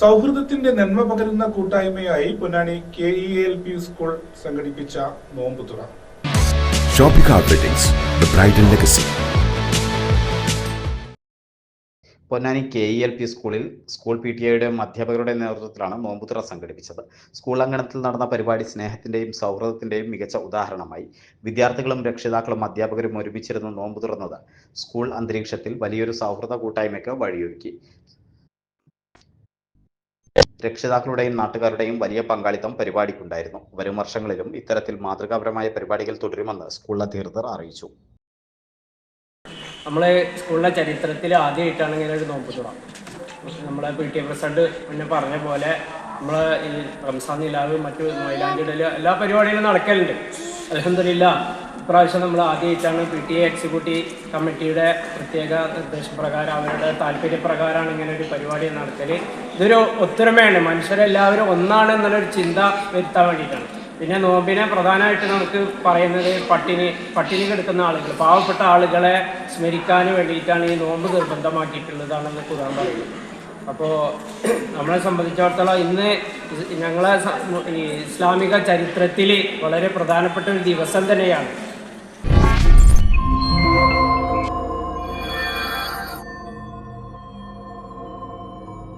സൗഹൃദത്തിന്റെ നന്മ പകരുന്ന കൂട്ടായ്മയായി പൊന്നാനി KELP സ്കൂൾ സംഘടിപ്പിച്ച നോമ്പുതുറ. Shopika Weddings, the bridal legacy. Ponnani KELP സ്കൂളിൽ സ്കൂൾ PTA-യുടെയും അധ്യാപകരുടെ നേതൃത്വത്തിലാണ് നോമ്പുതുറ സംഘടിപ്പിച്ചത്. സ്കൂൾ അങ്കണത്തിൽ നടന്ന പരിപാടി സ്നേഹത്തിന്റെയും സൗഹൃദത്തിന്റെയും മികച്ച ഉദാഹരണമായി. വിദ്യാർത്ഥികളും രക്ഷിതാക്കളും അധ്യാപകരും ഒരുമിച്ചിരുന്ന് നോമ്പു തുറന്നത് സ്കൂൾ അന്തരീക്ഷത്തിൽ വലിയൊരു സൗഹൃദ കൂട്ടായ്മയ്ക്ക് വഴിയൊരുക്കി. രക്ഷിതാക്കളുടെയും നാട്ടുകാരുടെയും വലിയ പങ്കാളിത്തം പരിപാടിക്കുണ്ടായിരുന്നു. വരും വർഷങ്ങളിലും ഇത്തരത്തിൽ മാതൃകാപരമായ പരിപാടികൾ തുടരുമെന്ന് സ്കൂൾ അധികൃതർ അറിയിച്ചു. നമ്മളെ സ്കൂളിലെ ചരിത്രത്തിൽ ആദ്യമായിട്ടാണ് ഇങ്ങനെ ഒരു നോമ്പുതുറ. നമ്മളെ PTA പ്രസിഡന്റ് മുന്നേ പറഞ്ഞ പോലെ നമ്മൾ ഈ റംസാൻ നിലാവ് മറ്റു മൈലാഞ്ചിടൽ എല്ലാ പരിപാടികളും നടക്കലുണ്ട്. അൽഹംദുലില്ലാ ഇപ്രാവശ്യം നമ്മൾ ആദ്യമായിട്ടാണ് PTA എക്സിക്യൂട്ടീവ് കമ്മിറ്റിയുടെ പ്രത്യേക നിർദ്ദേശപ്രകാരം അവരുടെ താല്പര്യപ്രകാരമാണ് ഇങ്ങനെ ഒരു പരിപാടി നടക്കൽ. ഇതൊരു ഒത്തൊരുമയാണ്, മനുഷ്യരെല്ലാവരും ഒന്നാണ് എന്നുള്ളൊരു ചിന്ത വരുത്താൻ വേണ്ടിയിട്ടാണ്. പിന്നെ നോമ്പിനെ പ്രധാനമായിട്ട് നമുക്ക് പറയുന്നത് പട്ടിണി കിടക്കുന്ന ആളുകൾ, പാവപ്പെട്ട ആളുകളെ സ്മരിക്കാൻ വേണ്ടിയിട്ടാണ് ഈ നോമ്പ് നിർബന്ധമാക്കിയിട്ടുള്ളതാണെന്ന് ഖുർആൻ പറയുന്നത്. അപ്പോൾ നമ്മളെ സംബന്ധിച്ചിടത്തോളം ഇന്ന് ഞങ്ങളെ ഈ ഇസ്ലാമിക ചരിത്രത്തിൽ വളരെ പ്രധാനപ്പെട്ട ഒരു ദിവസം തന്നെയാണ്.